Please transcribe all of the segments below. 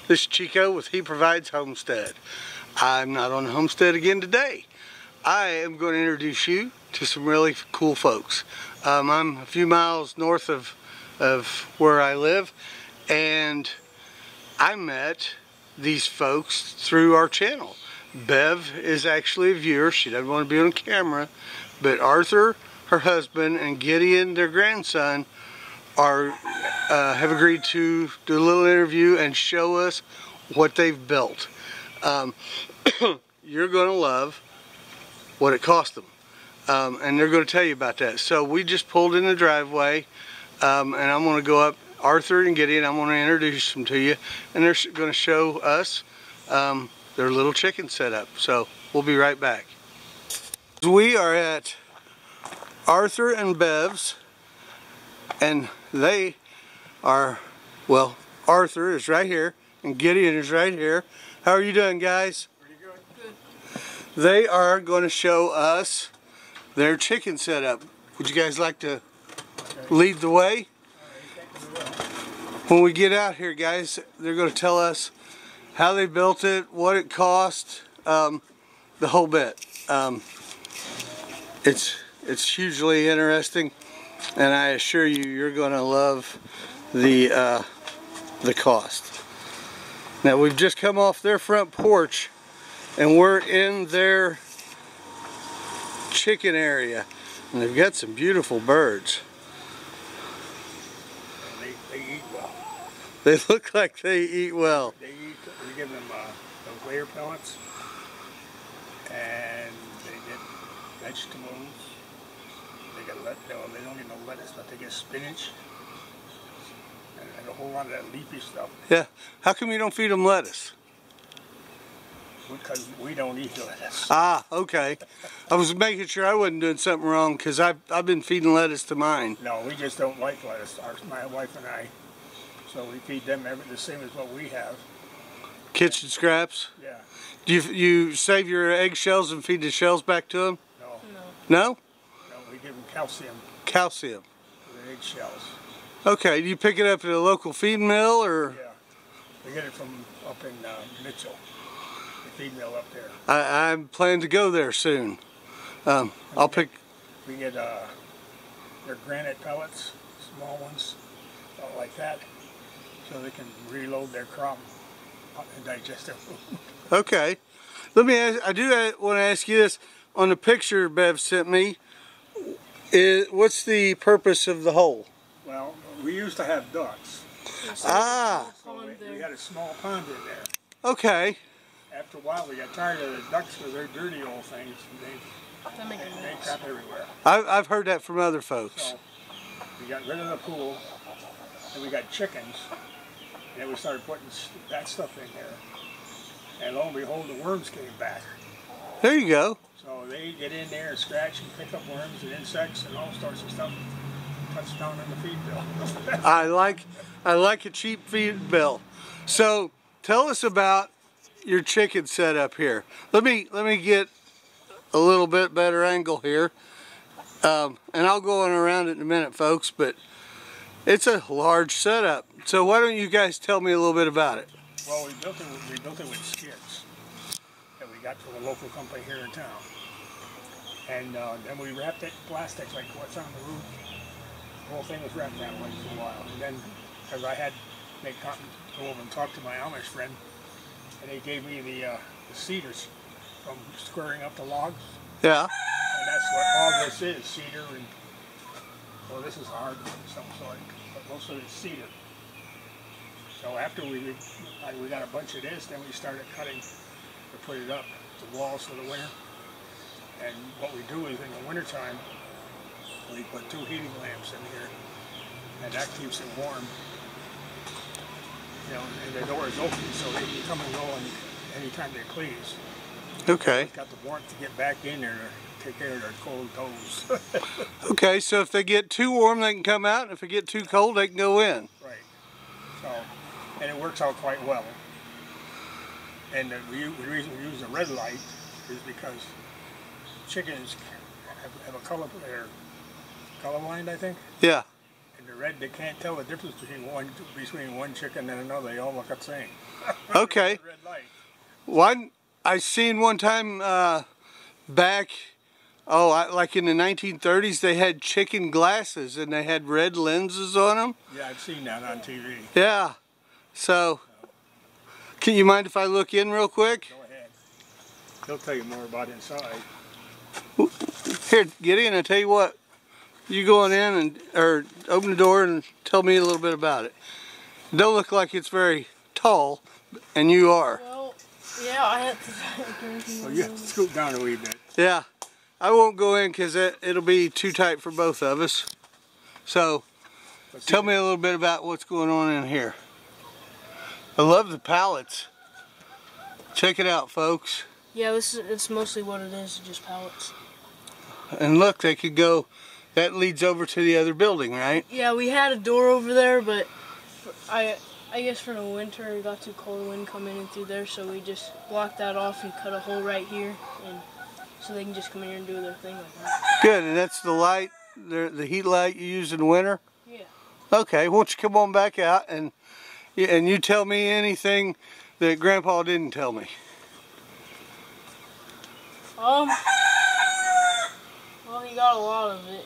This is Chico with He Provides Homestead. I'm not on the homestead again today. I am going to introduce you to some really cool folks. I'm a few miles north of where I live, and I met these folks through our channel. Bev is actually a viewer. She doesn't want to be on camera, but Arthur, her husband, and Gideon, their grandson, have agreed to do a little interview and show us what they've built. You're going to love what it cost them, and they're going to tell you about that. So we just pulled in the driveway, and I'm going to go up. Arthur and Gideon, I'm going to introduce them to you, and they're going to show us their little chicken setup. So we'll be right back. We are at Arthur and Bev's, and they are, well, Arthur is right here and Gideon is right here. How are you doing, guys? Pretty good. Good. They are going to show us their chicken setup. Would you guys like to lead the way? When we get out here, guys, they're going to tell us how they built it, what it cost, the whole bit. It's hugely interesting, and I assure you, you're going to love the cost. Now, we've just come off their front porch, and we're in their chicken area, and they've got some beautiful birds. They eat well. They look like they eat well. They eat. We give them those layer pellets, and they get vegetables. They get they don't get no lettuce, but they get spinach and a whole lot of that leafy stuff. Yeah. How come you don't feed them lettuce? Because we don't eat lettuce. Ah, okay. I was making sure I wasn't doing something wrong, because I've been feeding lettuce to mine. No, we just don't like lettuce. My wife and I. So we feed them the same as what we have. Kitchen scraps? Yeah. Do you save your eggshells and feed the shells back to them? No. No? No, we give them calcium. Calcium. For the eggshells. Okay. Do you pick it up at a local feed mill, or? Yeah. We get it from up in Mitchell. The feed mill up there. I'm planning to go there soon. I'll pick. We get their granite pellets, small ones, like that, so they can reload their crop and digest their food. Okay. Let me ask, I do want to ask you this. On the picture Bev sent me, what's the purpose of the hole? Well, we used to have ducks. Ah. So we had a small pond in there. Okay. After a while, we got tired of the ducks because they're dirty old things. They crap everywhere. I've heard that from other folks. So we got rid of the pool, and we got chickens, and then we started putting that stuff in there. And lo and behold, the worms came back. There you go. So they get in there and scratch and pick up worms and insects and all sorts of stuff. Cuts down on the feed bill. I like a cheap feed bill. So tell us about your chicken setup here. Let me get a little bit better angle here, and I'll go on around it in a minute, folks. But it's a large setup. So why don't you guys tell me a little bit about it? Well, we built it with skids that we got from a local company here in town, and then we wrapped it in plastic like what's on the roof. The whole thing was wrapped that way for a while, and then because I had to go over and talk to my Amish friend, and they gave me the cedars from squaring up the logs. Yeah. And that's what all this is, cedar, and well, this is hard of some sort, but most of it's cedar. So after we got a bunch of this, then we started cutting to put it up, the walls for the winter. And what we do is in the wintertime, we put 2 heating lamps in here, and that keeps it warm. You know, and the door is open, so they can come and go anytime they please. Okay. It's got the warmth to get back in there to take care of their cold toes. Okay, so if they get too warm, they can come out, and if they get too cold, they can go in. Right. So, and it works out quite well. And the reason we use the red light is because chickens have a color, they're colorblind, I think. Yeah. And And the red, they can't tell the difference between one chicken and another. They all look the same. Okay. Red light. One I seen one time back, like in the 1930s, they had chicken glasses and they had red lenses on them. Yeah, I've seen that on TV. Yeah. So, can you mind if I look in real quick? Go ahead. He'll tell you more about inside. Here, Gideon, I tell you what. You go on in or open the door and tell me a little bit about it. It don't look like it's very tall, and you are. Well, yeah, I have to. Well, you have to scoot down a wee bit. Yeah, I won't go in because it'll be too tight for both of us. So, tell me a little bit about what's going on in here. I love the pallets. Check it out, folks. Yeah, it's mostly what it is, just pallets. And look, they could go. That leads over to the other building, right? Yeah, we had a door over there, but I guess for the winter it got too cold, wind coming in through there, so we just blocked that off and cut a hole right here, and so they can just come in here and do their thing like that. Good, and that's the light, the heat light you use in winter? Yeah. Okay, why don't you come on back out and you tell me anything that Grandpa didn't tell me. Well, he got a lot of it.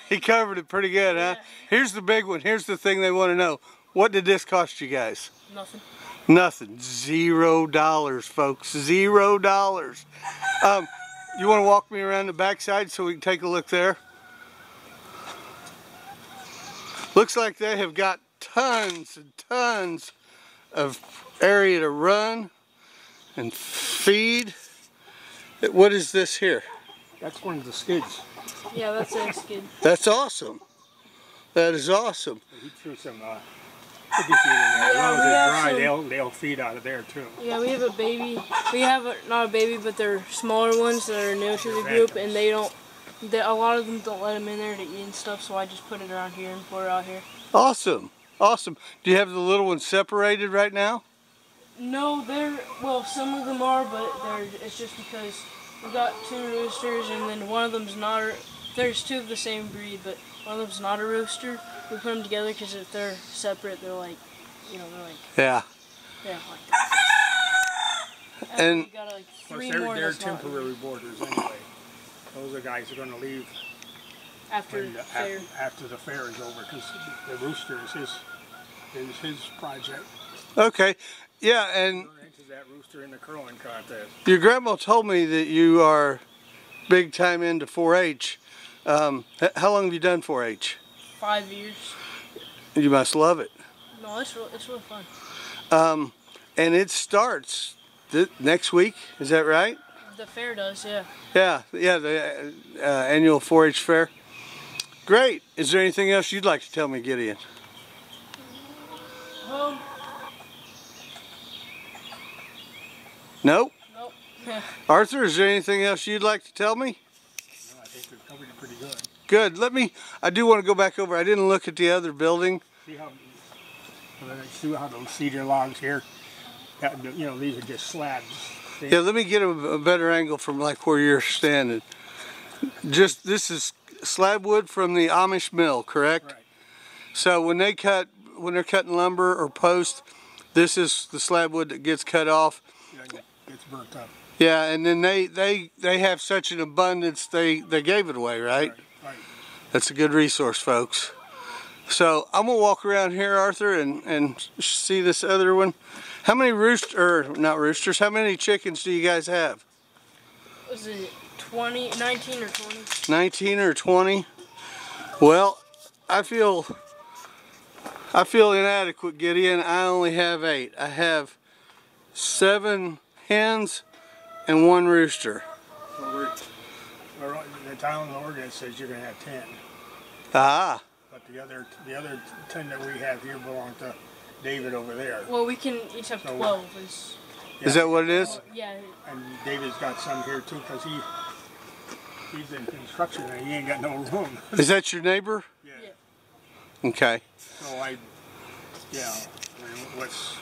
He covered it pretty good, huh? Yeah. Here's the big one. Here's the thing they want to know. What did this cost you guys? Nothing. Nothing. $0, folks. $0. You want to walk me around the backside so we can take a look there? Looks like they have got tons and tons of area to run and feed. What is this here? That's one of the skids. Yeah, that's a skid. That's awesome. That is awesome. He threw some piggy feed in there. As long as they're dry, they'll feed out of there too. Yeah, we have a baby. We have not a baby, but they're smaller ones that are new to the group, and a lot of them don't let them in there to eat and stuff, so I just put it around here and put it out here. Awesome. Awesome. Do you have the little ones separated right now? No, well, some of them are, but it's just because we got 2 roosters, and then one of them's not. There's 2 of the same breed, but one of them's not a rooster. We put them together because if they're separate, they're like, Yeah. Yeah, like that. And we got like 3 more. They're temporary boarders anyway. Those are guys who are going to leave after the fair. After the fair is over, because the rooster is his project. Okay. Yeah, and That rooster in the curling contest. Your grandma told me that you are big time into 4-H. How long have you done 4-H? 5 years. You must love it. No, it's really fun. And it starts next week, is that right? The fair does, yeah. Yeah, the annual 4-H fair. Great. Is there anything else you'd like to tell me, Gideon? Nope. Nope. Arthur, is there anything else you'd like to tell me? No, I think we've covered it pretty good. Good. I do want to go back over. I didn't look at the other building. See how those cedar logs here, these are just slabs. Yeah, let me get a better angle from like where you're standing. This is slab wood from the Amish mill, correct? Right. So when they're cutting lumber or post, this is the slab wood that gets cut off. Yeah, it's burnt up. Yeah, and then they have such an abundance they gave it away, right? Right. That's a good resource, folks. So I'm gonna walk around here, Arthur, and see this other one. How many not roosters, how many chickens do you guys have? Was it 19 or 20? 19 or 20? Well, I feel inadequate, Gideon. I only have 8. I have 7 hens and 1 rooster. So the town ordinance says you're going to have 10. Ah. But the other 10 that we have here belong to David over there. Well, we can each have 12. Is that what it is? Yeah. And David's got some here too, because he's in construction and he ain't got no room. Is that your neighbor? Yeah. Okay. So what's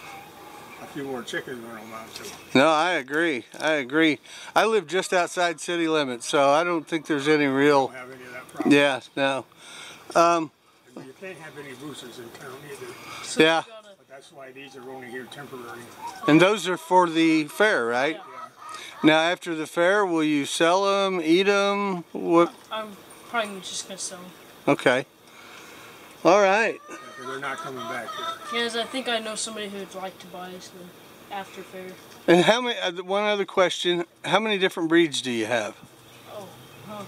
a few more chickens going to amount to? No, I agree. I live just outside city limits, so I don't think there's any real. Don't have any of that problem. Yeah, no. You can't have any roosters in town either. So Yeah. But that's why these are only here temporary. And those are for the fair, right? Yeah. Now, after the fair, will you sell them, eat them? What? I'm probably just gonna sell them. Okay. All right. Yeah, 'cause they're not coming back here. Because I think I know somebody who'd like to buy us the after fair. And how many? One other question: how many different breeds do you have? Oh, huh.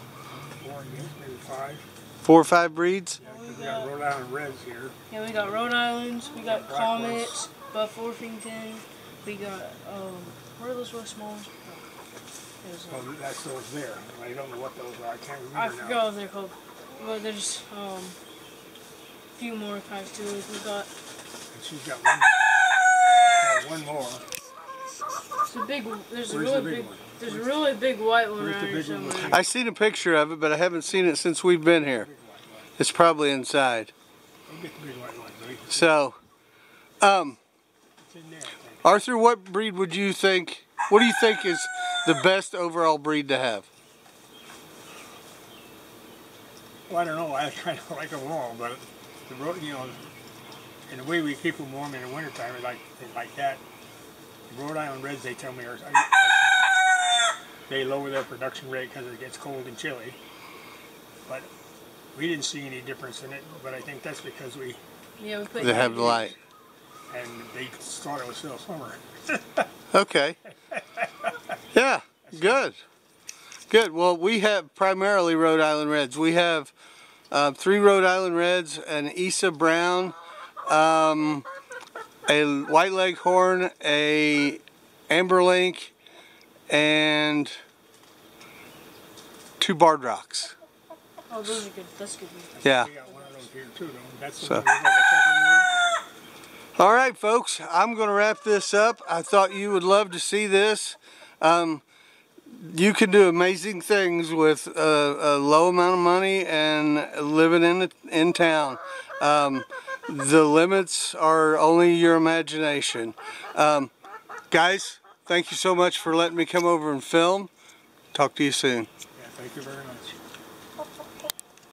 4, I guess, maybe 5. 4 or 5 breeds? Yeah, 'cause we got Rhode Island Reds here. Yeah, we got Rhode Islands, we got Black Comets, Buff Orpington, we got, where are those real small ones? Well, that's those there. I don't know what those are. I can't remember I now. forgot what they're called. But there's, a few more kinds too. We got, And she's got one more. it's a big, there's a Where's really the big big, one? there's a really big white one Where's around the here big one? somewhere. I seen a picture of it, but I haven't seen it since we've been here. It's probably inside. Go get the big white one, buddy. So, It's in there, I think. Arthur, what breed would you think? What do you think is the best overall breed to have? Well, I don't know. I kind of like them all, but you know, and the way we keep them warm in the wintertime, like that. The Rhode Island Reds, they tell me, they lower their production rate because it gets cold and chilly. But we didn't see any difference in it. But I think that's because we They have the light. and they thought it was still summer. Okay. Yeah, good. Good. Well, we have primarily Rhode Island Reds. We have 3 Rhode Island Reds, an Isa Brown, a White Leghorn, a Amberlink, and 2 Barred Rocks. Oh, those are good. That's good. Yeah. We got one of those here too, though. That's the So- one that was like a second word. All right, folks, I'm going to wrap this up. I thought you would love to see this. You can do amazing things with a low amount of money and living in town. The limits are only your imagination. Guys, thank you so much for letting me come over and film. Talk to you soon. Yeah, thank you very much.